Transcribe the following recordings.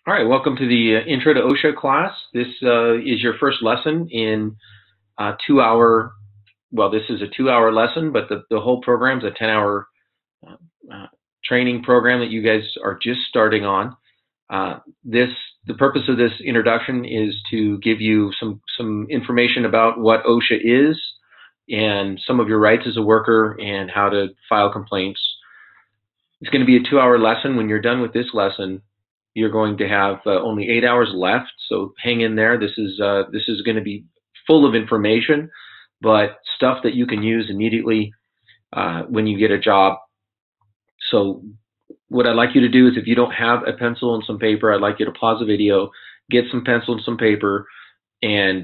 All right, welcome to the Intro to OSHA class. This is your first lesson in a 2-hour, well, this is a 2-hour lesson, but the whole program is a 10-hour training program that you guys are just starting on. The purpose of this introduction is to give you some information about what OSHA is and some of your rights as a worker and how to file complaints. It's going to be a 2-hour lesson. When you're done with this lesson, you're going to have only 8 hours left, so hang in there. This is going to be full of information, but stuff that you can use immediately when you get a job. So what I'd like you to do is, if you don't have a pencil and some paper, I'd like you to pause the video, get some pencil and some paper, and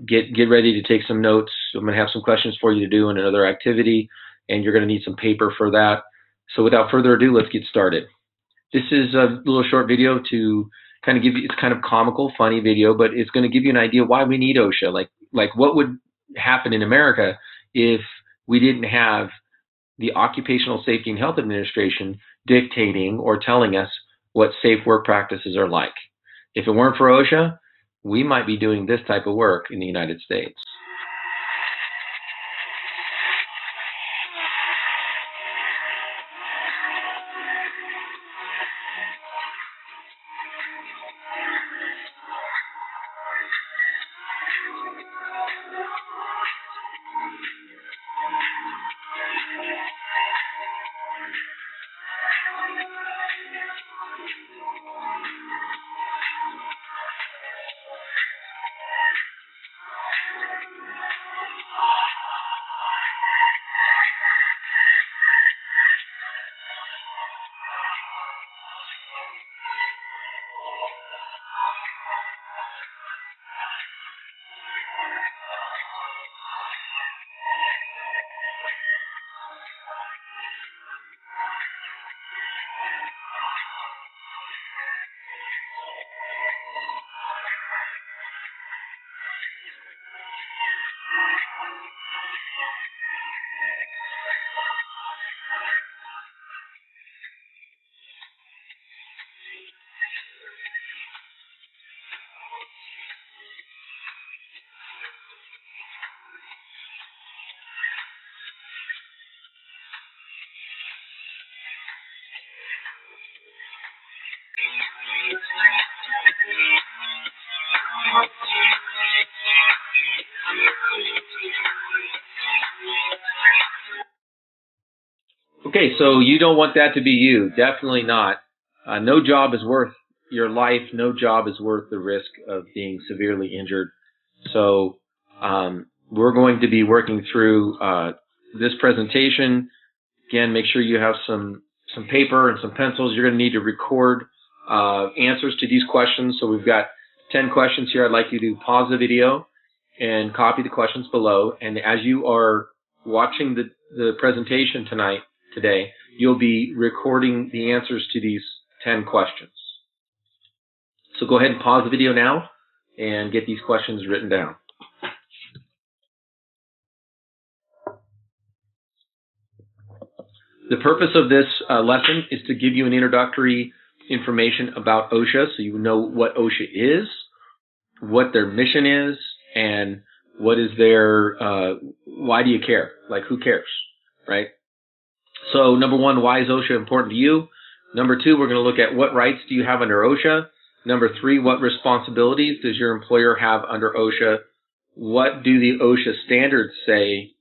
get ready to take some notes. I'm going to have some questions for you to do in another activity, and you're going to need some paper for that. So without further ado, let's get started. This is a little short video to kind of give you, it's kind of comical, funny video, but it's going to give you an idea why we need OSHA. Like what would happen in America if we didn't have the Occupational Safety and Health Administration dictating or telling us what safe work practices are like. If it weren't for OSHA, we might be doing this type of work in the United States. Okay, so you don't want that to be you. Definitely not. No job is worth your life. No job is worth the risk of being severely injured. So we're going to be working through this presentation. Again, make sure you have some paper and some pencils. You're going to need to record answers to these questions. So we've got 10 questions here. I'd like you to pause the video and copy the questions below. And as you are watching the presentation today, you'll be recording the answers to these 10 questions. So go ahead and pause the video now and get these questions written down. The purpose of this lesson is to give you an introductory information about OSHA, so you know what OSHA is, what their mission is, and what is their, why do you care? Like, who cares, right? So number one, why is OSHA important to you? Number two, we're going to look at what rights do you have under OSHA. Number three, what responsibilities does your employer have under OSHA? What do the OSHA standards say?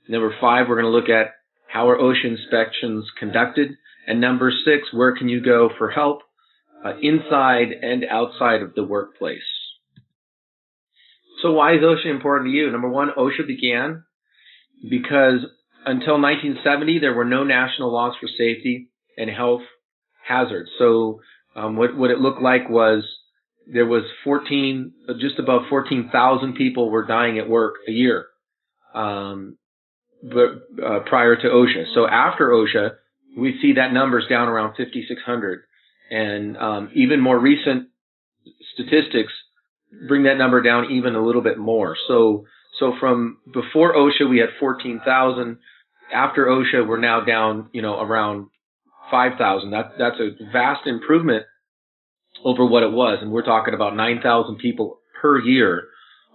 Number five, we're going to look at how are OSHA inspections conducted? And number six, where can you go for help inside and outside of the workplace? So why is OSHA important to you? Number one, OSHA began because until 1970, there were no national laws for safety and health hazards. So what it looked like was there was just above 14,000 people were dying at work a year but prior to OSHA. So after OSHA, we see that number's down around 5,600. And even more recent statistics bring that number down even a little bit more. So from before OSHA, we had 14,000. After OSHA, we're now down, around 5,000. That's a vast improvement over what it was. And we're talking about 9,000 people per year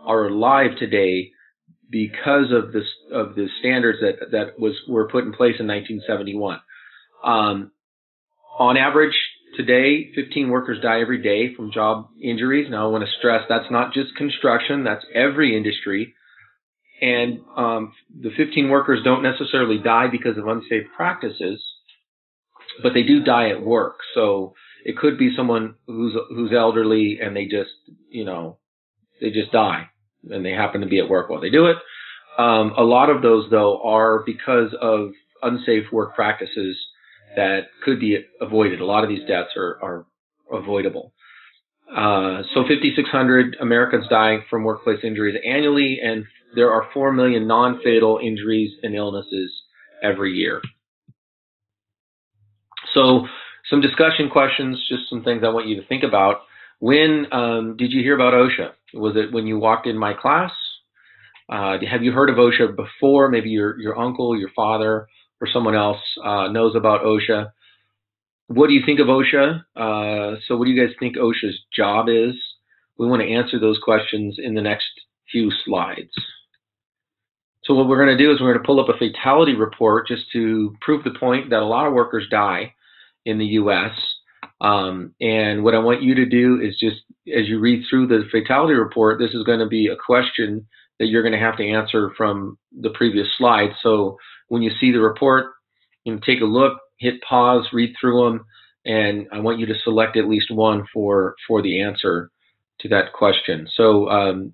are alive today because of the standards that were put in place in 1971. On average, today, 15 workers die every day from job injuries. Now, I want to stress that's not just construction, that's every industry. And the 15 workers don't necessarily die because of unsafe practices, but they do die at work. So it could be someone who's elderly and they just die and they happen to be at work while they do it. A lot of those, though, are because of unsafe work practices that could be avoided. A lot of these deaths are avoidable. So 5,600 Americans die from workplace injuries annually, and there are 4 million non-fatal injuries and illnesses every year. So some discussion questions, just some things I want you to think about. When did you hear about OSHA? Was it when you walked in my class? Have you heard of OSHA before? Maybe your uncle, your father, or someone else knows about OSHA. What do you think of OSHA? So what do you guys think OSHA's job is? We want to answer those questions in the next few slides. So what we're going to do is we're going to pull up a fatality report just to prove the point that a lot of workers die in the U.S. And what I want you to do is just, as you read through the fatality report, this is going to be a question that you're going to have to answer from the previous slide. So when you see the report, you can take a look, hit pause, read through them, and I want you to select at least one for the answer to that question. So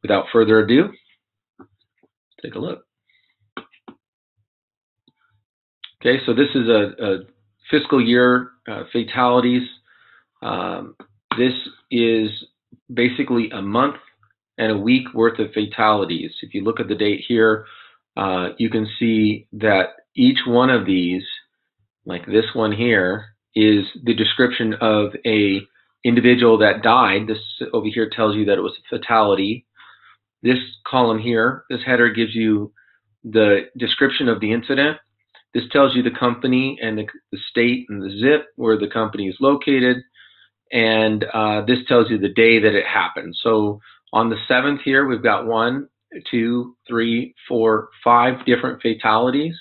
without further ado, take a look. Okay, so this is a fiscal year fatalities. This is basically a month and a week worth of fatalities. If you look at the date here, you can see that each one of these, like this one here, is the description of a individual that died. This over here tells you that it was a fatality. This column here, this header, gives you the description of the incident. This tells you the company and the state and the zip where the company is located. And this tells you the day that it happened. So on the 7th here, we've got 1, 2, 3, 4, 5 different fatalities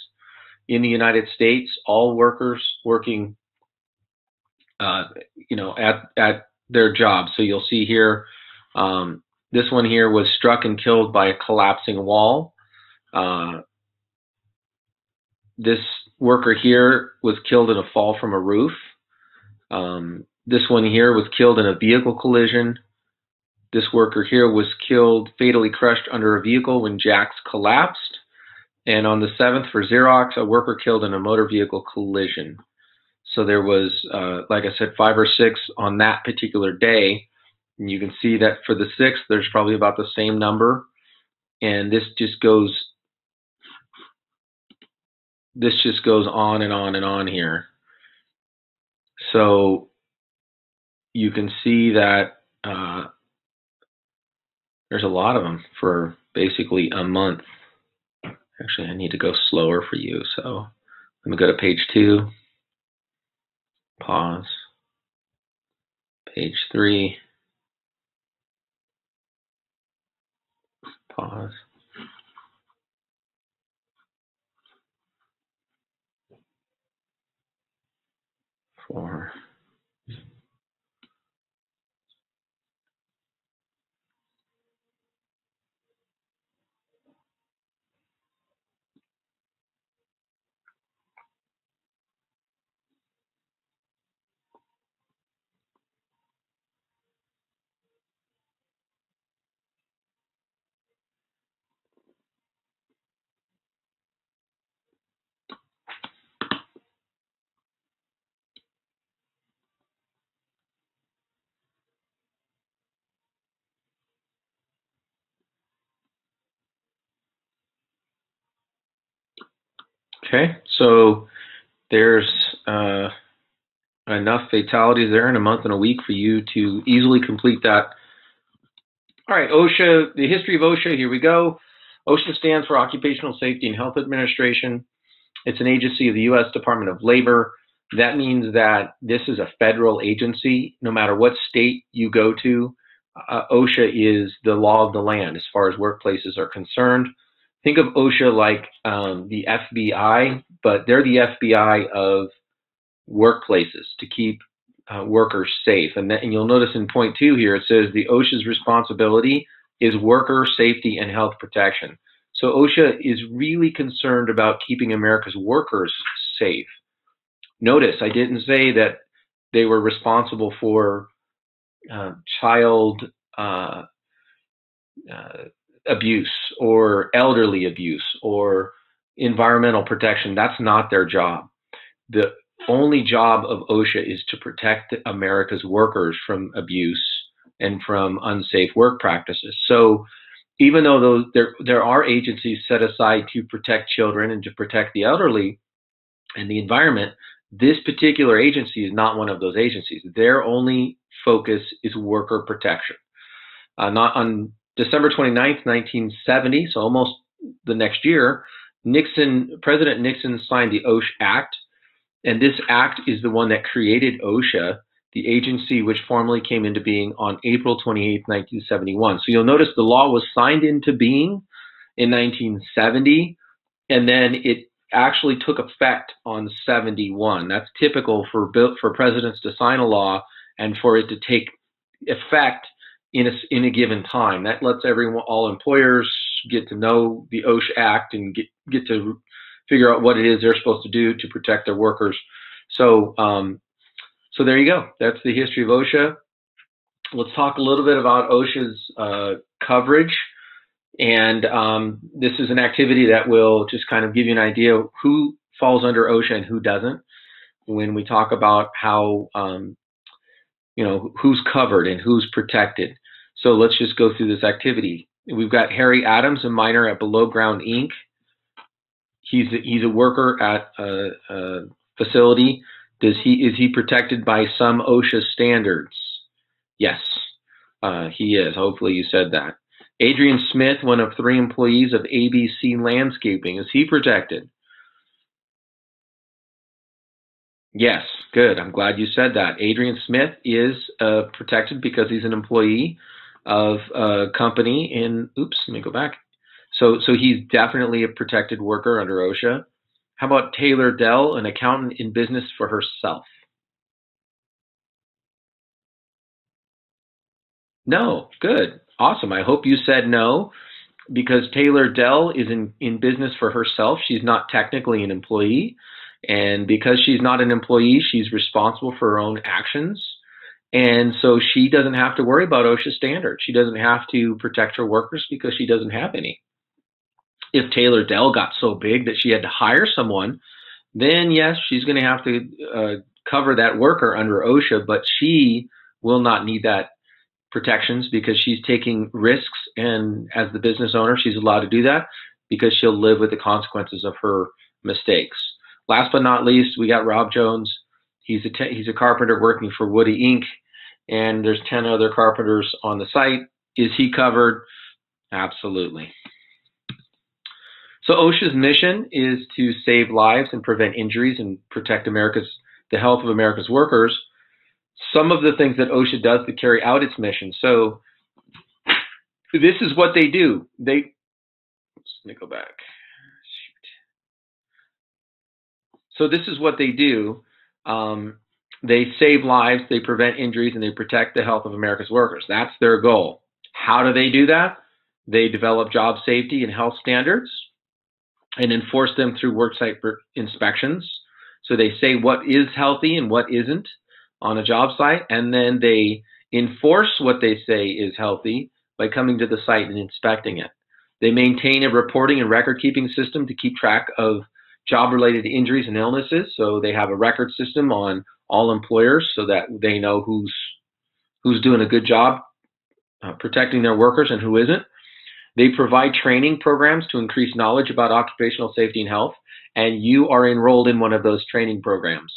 in the United States, all workers working at their job. So you'll see here, this one here was struck and killed by a collapsing wall. This worker here was killed in a fall from a roof. This one here was killed in a vehicle collision. This worker here was killed, fatally crushed under a vehicle when jacks collapsed. And on the 7th for Xerox, a worker killed in a motor vehicle collision. So there was, like I said, 5 or 6 on that particular day. And you can see that for the 6th, there's probably about the same number. And this just goes on and on and on here. So you can see that there's a lot of them for basically a month. Actually, I need to go slower for you. So let me go to page 2. Pause. Page 3. Pause. Four. Okay, so there's enough fatalities there in a month and a week for you to easily complete that. All right, OSHA, the history of OSHA, here we go. OSHA stands for Occupational Safety and Health Administration. It's an agency of the U.S. Department of Labor. That means that this is a federal agency. No matter what state you go to, OSHA is the law of the land as far as workplaces are concerned. Think of OSHA like the FBI, but they're the FBI of workplaces to keep workers safe. And you'll notice in point 2 here, it says the OSHA's responsibility is worker safety and health protection. So OSHA is really concerned about keeping America's workers safe. Notice I didn't say that they were responsible for child abuse or elderly abuse or environmental protection. That's not their job. The only job of OSHA is to protect America's workers from abuse and from unsafe work practices. So even though there are agencies set aside to protect children and to protect the elderly and the environment, this particular agency is not one of those agencies. Their only focus is worker protection. Not on December 29th, 1970, so almost the next year, President Nixon signed the OSHA Act, and this act is the one that created OSHA, the agency which formally came into being on April 28th, 1971. So you'll notice the law was signed into being in 1970, and then it actually took effect on 71. That's typical for presidents to sign a law and for it to take effect in a given time. That lets all employers get to know the OSHA Act and get to figure out what it is they're supposed to do to protect their workers. So so there you go. That's the history of OSHA. Let's talk a little bit about OSHA's coverage. And this is an activity that will just kind of give you an idea of who falls under OSHA and who doesn't when we talk about how, who's covered and who's protected. So let's just go through this activity. We've got Harry Adams, a miner at Below Ground Inc. He's a worker at a facility. Is he protected by some OSHA standards? Yes, he is. Hopefully you said that. Adrian Smith, one of 3 employees of ABC Landscaping, is he protected? Yes, good. I'm glad you said that. Adrian Smith is protected because he's an employee of a company in, oops, let me go back. So he's definitely a protected worker under OSHA. How about Taylor Dell, an accountant in business for herself? No, good. Awesome. I hope you said no, because Taylor Dell is in business for herself. She's not technically an employee. And because she's not an employee, she's responsible for her own actions. And so she doesn't have to worry about OSHA standards. She doesn't have to protect her workers because she doesn't have any. If Taylor Dell got so big that she had to hire someone, then yes, she's going to have to cover that worker under OSHA, but she will not need that protections because she's taking risks, and as the business owner, she's allowed to do that because she'll live with the consequences of her mistakes. Last but not least, we got Rob Jones. He's a carpenter working for Woody Inc., and there's 10 other carpenters on the site. Is he covered? Absolutely. So OSHA's mission is to save lives and prevent injuries and protect the health of America's workers. Some of the things that OSHA does to carry out its mission. So this is what they do. Let me go back. Shoot. So this is what they do. They save lives, they prevent injuries, and they protect the health of America's workers. That's their goal. How do they do that? They develop job safety and health standards and enforce them through worksite inspections. So they say what is healthy and what isn't on a job site, and then they enforce what they say is healthy by coming to the site and inspecting it. They maintain a reporting and record-keeping system to keep track of job-related injuries and illnesses. So they have a record system on all employers so that they know who's doing a good job protecting their workers and who isn't. They provide training programs to increase knowledge about occupational safety and health, and you are enrolled in one of those training programs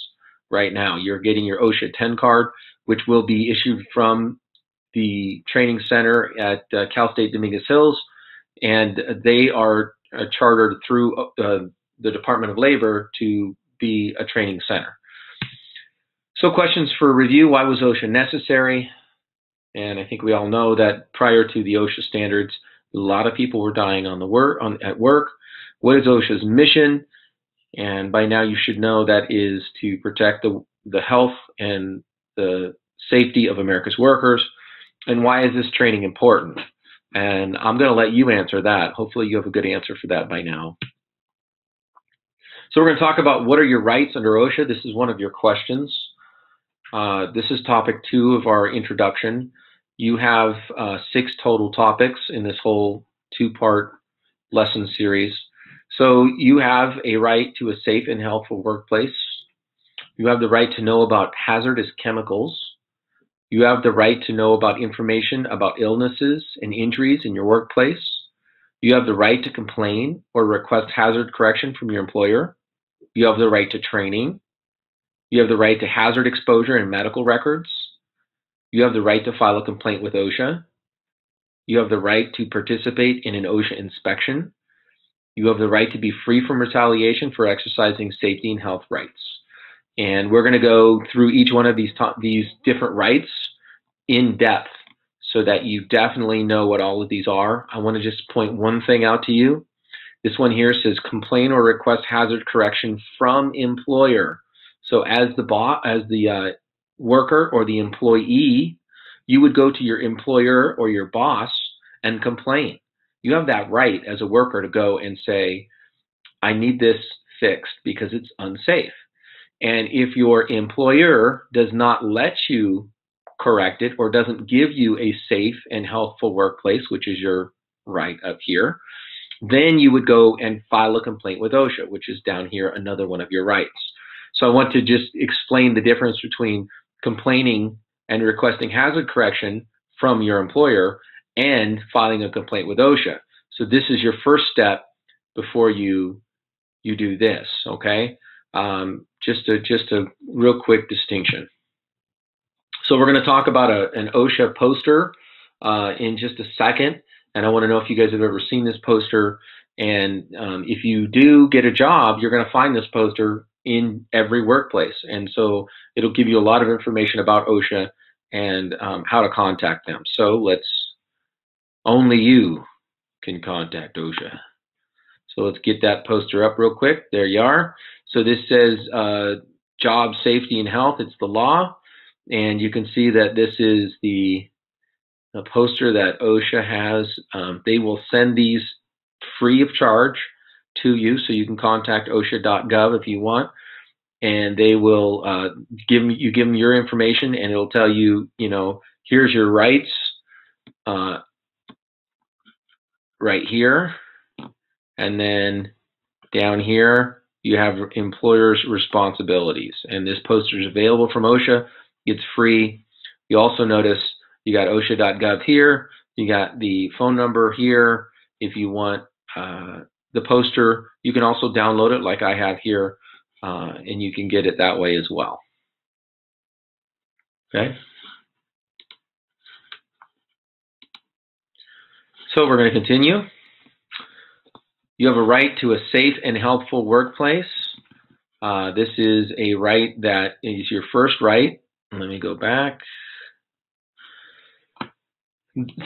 right now. You're getting your OSHA 10 card, which will be issued from the training center at Cal State Dominguez Hills, and they are chartered through the Department of Labor to be a training center. So questions for review: why was OSHA necessary? And I think we all know that prior to the OSHA standards, a lot of people were dying at work. What is OSHA's mission? And by now you should know that is to protect the health and the safety of America's workers. And why is this training important? And I'm going to let you answer that. Hopefully you have a good answer for that by now. So we're going to talk about what are your rights under OSHA. This is one of your questions. This is topic 2 of our introduction. You have 6 total topics in this whole 2-part lesson series. So you have a right to a safe and healthful workplace. You have the right to know about hazardous chemicals. You have the right to know about information about illnesses and injuries in your workplace. You have the right to complain or request hazard correction from your employer. You have the right to training. You have the right to hazard exposure and medical records. You have the right to file a complaint with OSHA. You have the right to participate in an OSHA inspection. You have the right to be free from retaliation for exercising safety and health rights. And we're going to go through each one of these different rights in depth so that you definitely know what all of these are. I want to just point one thing out to you. This one here says complain or request hazard correction from employer. So as the worker or the employee, you would go to your employer or your boss and complain. You have that right as a worker to go and say, I need this fixed because it's unsafe. And if your employer does not let you correct it or doesn't give you a safe and healthful workplace, which is your right up here, then you would go and file a complaint with OSHA, which is down here, another one of your rights. So I want to just explain the difference between complaining and requesting hazard correction from your employer and filing a complaint with OSHA. So this is your first step before you do this, okay? Just a real quick distinction. So we're going to talk about an OSHA poster in just a second, and I want to know if you guys have ever seen this poster. And if you do get a job, you're going to find this poster in every workplace, and so it'll give you a lot of information about OSHA and how to contact them. So only you can contact OSHA. So let's get that poster up real quick. There you are. So this says job safety and health. It's the law. And you can see that this is the poster that OSHA has. They will send these free of charge to you, so you can contact OSHA.gov if you want. And they will give them your information, and it'll tell you, here's your rights right here. And then down here, you have employer's responsibilities. And this poster is available from OSHA. It's free. You also notice you got OSHA.gov here. You got the phone number here. If you want the poster, you can also download it like I have here, and you can get it that way as well. Okay. So we're going to continue. You have a right to a safe and healthful workplace. This is a right that is your first right. Let me go back.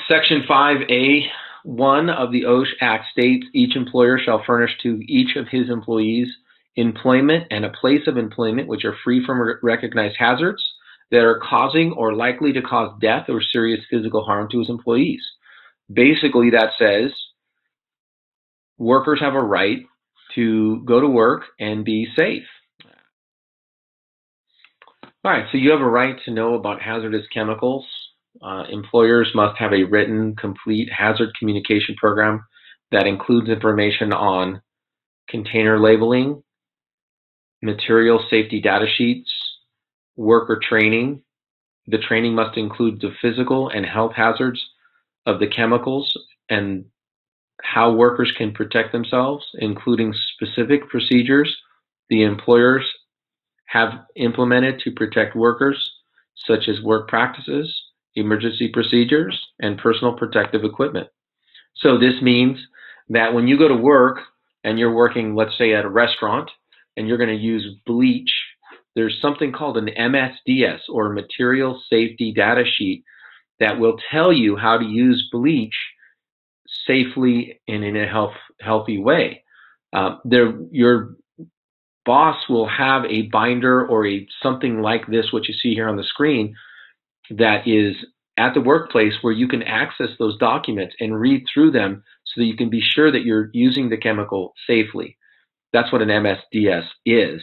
Section 5A(1) of the OSHA Act states each employer shall furnish to each of his employees employment and a place of employment which are free from recognized hazards that are causing or likely to cause death or serious physical harm to his employees. Basically, that says workers have a right to go to work and be safe. All right, so you have a right to know about hazardous chemicals. Employers must have a written, complete hazard communication program that includes information on container labeling, material safety data sheets, worker training. The training must include the physical and health hazards of the chemicals and how workers can protect themselves, including specific procedures the employers have implemented to protect workers, such as work practices, emergency procedures, and personal protective equipment. So this means that when you go to work and you're working, let's say at a restaurant, and you're going to use bleach there's something called an MSDS, or Material Safety Data Sheet, that will tell you how to use bleach safely and in a healthy way. Your boss will have a binder or something like this, what you see here on the screen, that is at the workplace, where you can access those documents and read through them so that you can be sure that you're using the chemical safely. That's what an MSDS is.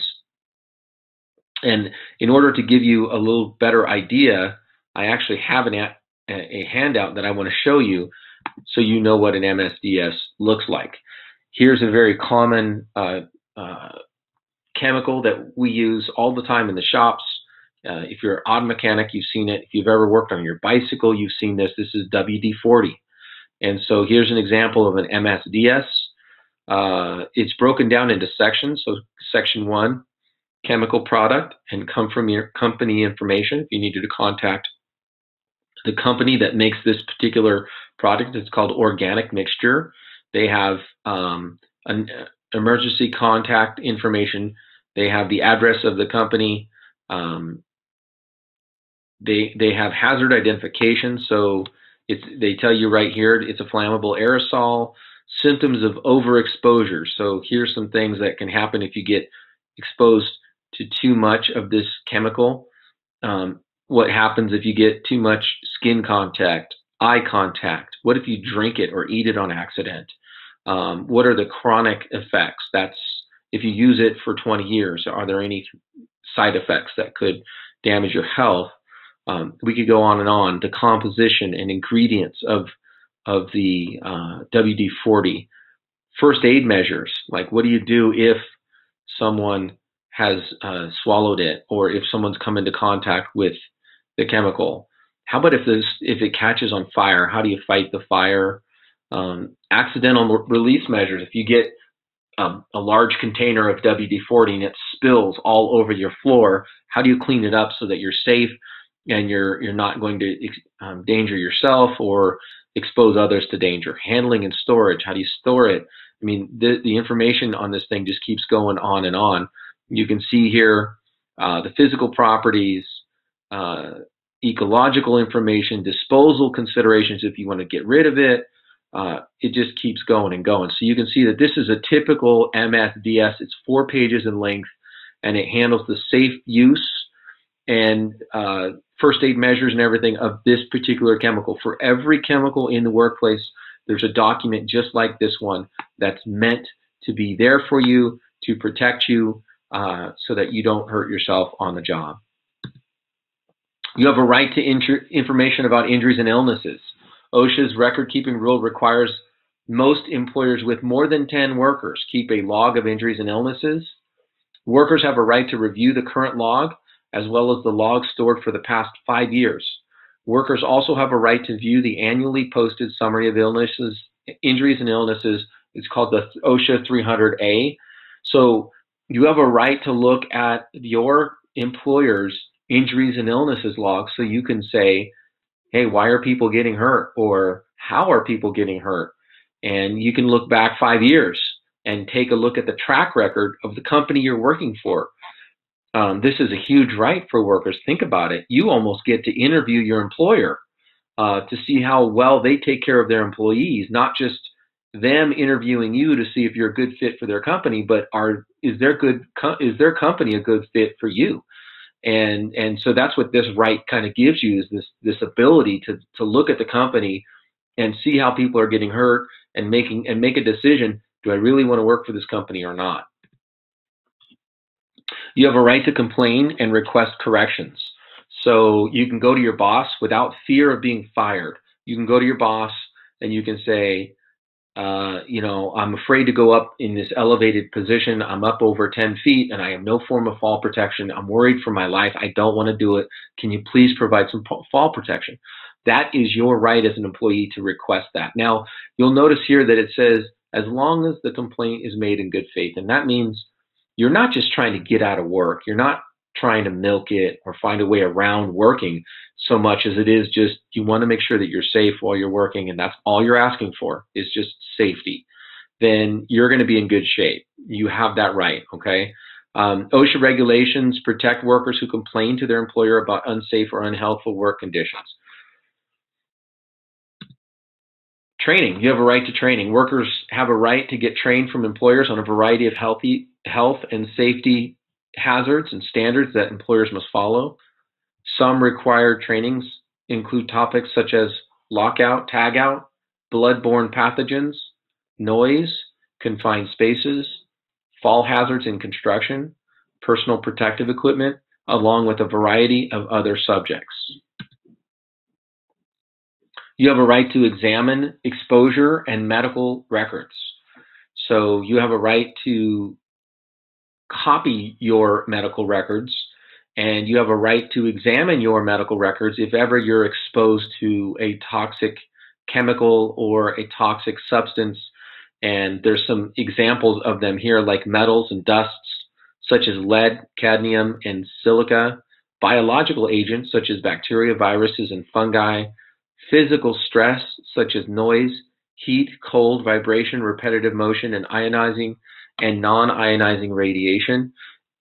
And in order to give you a little better idea, I actually have a handout that I want to show you so you know what an MSDS looks like. Here's a very common chemical that we use all the time in the shops. If you're an auto mechanic, you've seen it. If you've ever worked on your bicycle, you've seen this. This is WD-40. And so here's an example of an MSDS. It's broken down into sections. So section 1, chemical product and come from your company information. If you needed to contact the company that makes this particular product, it's called organic mixture. They have an emergency contact information. They have the address of the company. They have hazard identification. So they tell you right here, it's a flammable aerosol. Symptoms of overexposure. So here's some things that can happen if you get exposed to too much of this chemical. What happens if you get too much skin contact, eye contact? What if you drink it or eat it on accident? What are the chronic effects? That's if you use it for 20 years, are there any side effects that could damage your health? We could go on and on. The composition and ingredients of the WD-40. First aid measures, like what do you do if someone has swallowed it, or if someone's come into contact with the chemical? How about if it catches on fire? How do you fight the fire? Accidental release measures. If you get a large container of WD-40 and it spills all over your floor, how do you clean it up so that you're safe and you're not going to danger yourself or expose others to danger? Handling and storage. How do you store it? I mean, the information on this thing just keeps going on and on. You can see here the physical properties, ecological information, disposal considerations if you want to get rid of it. It just keeps going and going. So you can see that this is a typical MSDS. It's 4 pages in length, and it handles the safe use and first aid measures and everything of this particular chemical. For every chemical in the workplace, there's a document just like this one that's meant to be there for you, to protect you, so that you don't hurt yourself on the job. You have a right to information about injuries and illnesses. OSHA's record-keeping rule requires most employers with more than 10 workers keep a log of injuries and illnesses. Workers have a right to review the current log, as well as the log stored for the past 5 years. Workers also have a right to view the annually posted summary of illnesses, injuries and illnesses. It's called the OSHA 300A. So you have a right to look at your employer's injuries and illnesses log so you can say, hey, why are people getting hurt? Or how are people getting hurt? And you can look back 5 years and take a look at the track record of the company you're working for. This is a huge right for workers. Think about it. You almost get to interview your employer to see how well they take care of their employees, not just them interviewing you to see if you're a good fit for their company, but is their company a good fit for you? And so that's what this right kind of gives you, is this ability to look at the company and see how people are getting hurt and make a decision. Do I really want to work for this company or not? You have a right to complain and request corrections. So you can go to your boss without fear of being fired. You can go to your boss and you can say, I'm afraid to go up in this elevated position. I'm up over 10 feet and I have no form of fall protection. I'm worried for my life. I don't want to do it. Can you please provide some fall protection? That is your right as an employee to request that. Now, you'll notice here that it says, as long as the complaint is made in good faith. And that means you're not just trying to get out of work. You're not trying to milk it or find a way around working so much as it is just you want to make sure that you're safe while you're working, and that's all you're asking for is just safety. Then you're going to be in good shape. You have that right, okay? OSHA regulations protect workers who complain to their employer about unsafe or unhealthful work conditions. Training. You have a right to training. Workers have a right to get trained from employers on a variety of health and safety hazards and standards that employers must follow. Some required trainings include topics such as lockout, tagout, bloodborne pathogens, noise, confined spaces, fall hazards in construction, personal protective equipment, along with a variety of other subjects. You have a right to examine exposure and medical records. So you have a right to copy your medical records, and you have a right to examine your medical records if ever you're exposed to a toxic chemical or a toxic substance. And there's some examples of them here, like metals and dusts, such as lead, cadmium, and silica, biological agents such as bacteria, viruses, and fungi, physical stress such as noise, heat, cold, vibration, repetitive motion, and ionizing and non-ionizing radiation.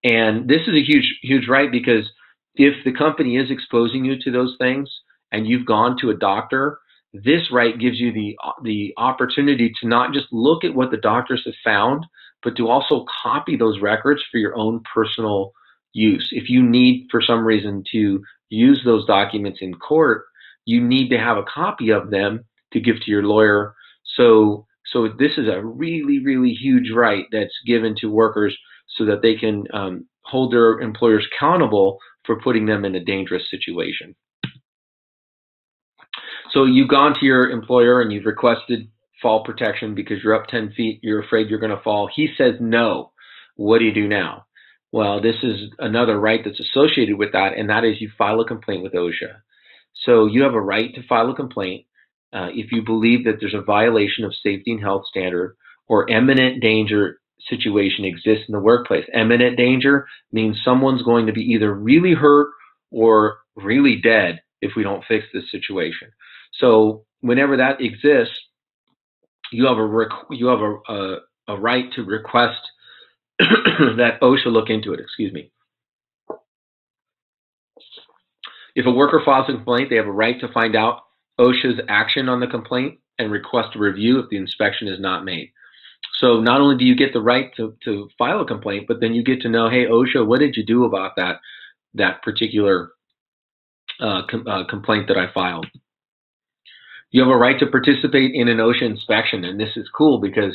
And this is a huge right, because if the company is exposing you to those things and you've gone to a doctor, this right gives you the opportunity to not just look at what the doctors have found, but to also copy those records for your own personal use. If you need, for some reason, to use those documents in court, you need to have a copy of them to give to your lawyer. So this is a really huge right that's given to workers so that they can hold their employers accountable for putting them in a dangerous situation. So you've gone to your employer and you've requested fall protection because you're up 10 feet, you're afraid you're going to fall. He says no. What do you do now? Well, this is another right that's associated with that, and that is you file a complaint with OSHA. So you have a right to file a complaint if you believe that there's a violation of safety and health standard or imminent danger situation exists in the workplace. Imminent danger means someone's going to be either really hurt or really dead if we don't fix this situation. So whenever that exists, you have a right to request that OSHA look into it. Excuse me. If a worker files a complaint, they have a right to find out OSHA's action on the complaint and request a review if the inspection is not made. So not only do you get the right to file a complaint, but then you get to know, hey, OSHA, what did you do about that particular complaint that I filed? You have a right to participate in an OSHA inspection, and this is cool because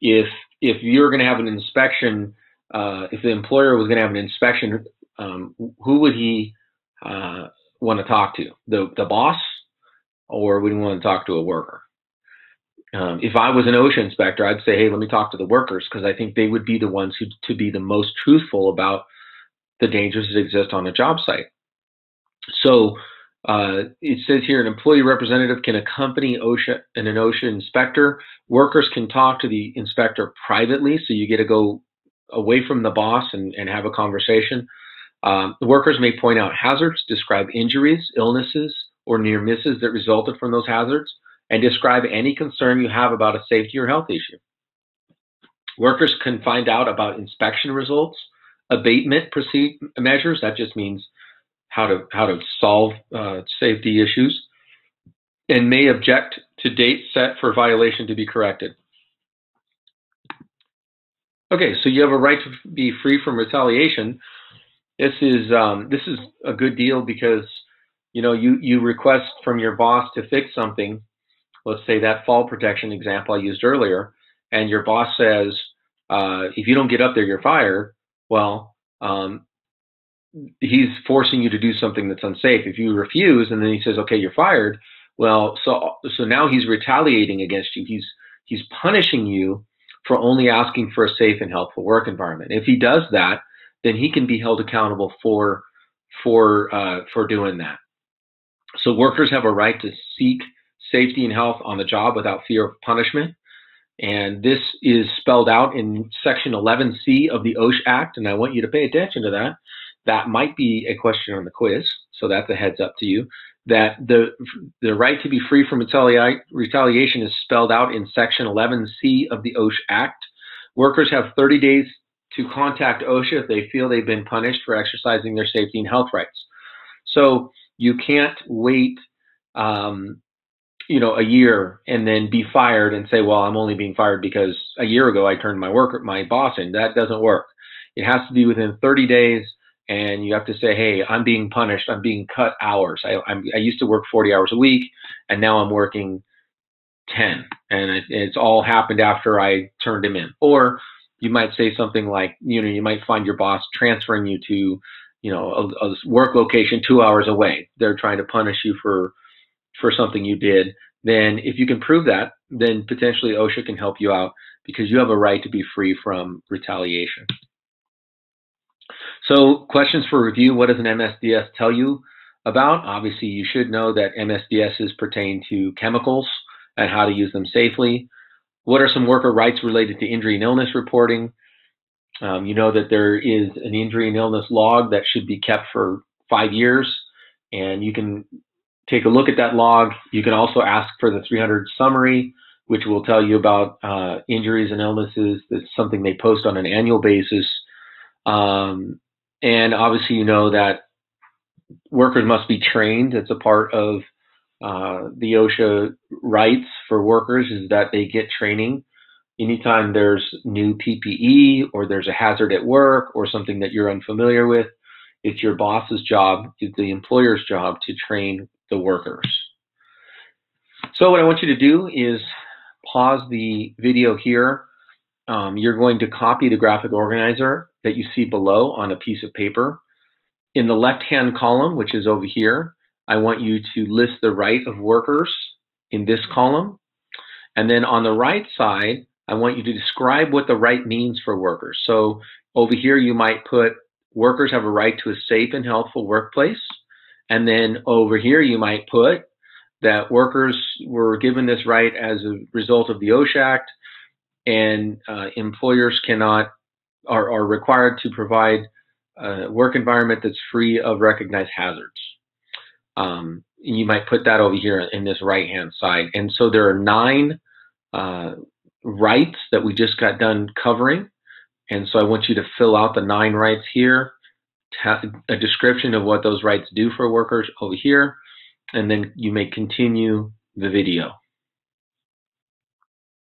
if you're going to have an inspection, if the employer was going to have an inspection, who would he want to talk to? The boss, or would he want to talk to a worker? If I was an OSHA inspector, I'd say, hey, let me talk to the workers, because I think they would be the ones to be the most truthful about the dangers that exist on a job site. So it says here, an employee representative can accompany OSHA and an OSHA inspector. Workers can talk to the inspector privately, so you get to go away from the boss and have a conversation. The workers may point out hazards, describe injuries, illnesses, or near misses that resulted from those hazards, and describe any concern you have about a safety or health issue. Workers can find out about inspection results, abatement measures, that just means how to solve safety issues, and may object to dates set for violation to be corrected. Okay, so you have a right to be free from retaliation. This is a good deal because you request from your boss to fix something. Let's say that fall protection example I used earlier, and your boss says, if you don't get up there, you're fired. Well, he's forcing you to do something that's unsafe. If you refuse, and then he says, okay, you're fired. Well, so now he's retaliating against you. He's punishing you for only asking for a safe and healthful work environment. If he does that, then he can be held accountable for doing that. So workers have a right to seek safety and health on the job without fear of punishment. And this is spelled out in Section 11C of the OSHA Act, and I want you to pay attention to that. That might be a question on the quiz, so that's a heads up to you. That the right to be free from retaliation is spelled out in Section 11C of the OSHA Act. Workers have 30 days to contact OSHA if they feel they've been punished for exercising their safety and health rights. So you can't wait, a year and then be fired and say, well, I'm only being fired because a year ago I turned my boss in. That doesn't work. It has to be within 30 days, and you have to say, hey, I'm being punished. I'm being cut hours. I used to work 40 hours a week, and now I'm working 10, and it's all happened after I turned him in. Or you might say something like, you might find your boss transferring you to, a work location 2 hours away. They're trying to punish you for something you did. Then if you can prove that, then potentially OSHA can help you out because you have a right to be free from retaliation. So questions for review: what does an MSDS tell you about? Obviously, you should know that MSDSs pertain to chemicals and how to use them safely. What are some worker rights related to injury and illness reporting? You know that there is an injury and illness log that should be kept for 5 years, and you can take a look at that log. You can also ask for the 300 summary, which will tell you about injuries and illnesses. That's something they post on an annual basis. And obviously, you know that workers must be trained. It's a part of the OSHA rights for workers is that they get training. Anytime there's new PPE or there's a hazard at work or something that you're unfamiliar with, it's your boss's job, it's the employer's job to train the workers. So what I want you to do is pause the video here. You're going to copy the graphic organizer that you see below on a piece of paper. In the left-hand column, which is over here, I want you to list the right of workers in this column. And then on the right side, I want you to describe what the right means for workers. So over here, you might put workers have a right to a safe and healthful workplace. And then over here, you might put that workers were given this right as a result of the OSHA Act, and employers are required to provide a work environment that's free of recognized hazards. You might put that over here in this right-hand side. And so there are 9 rights that we just got done covering. And so I want you to fill out the 9 rights here, a description of what those rights do for workers over here, and then you may continue the video.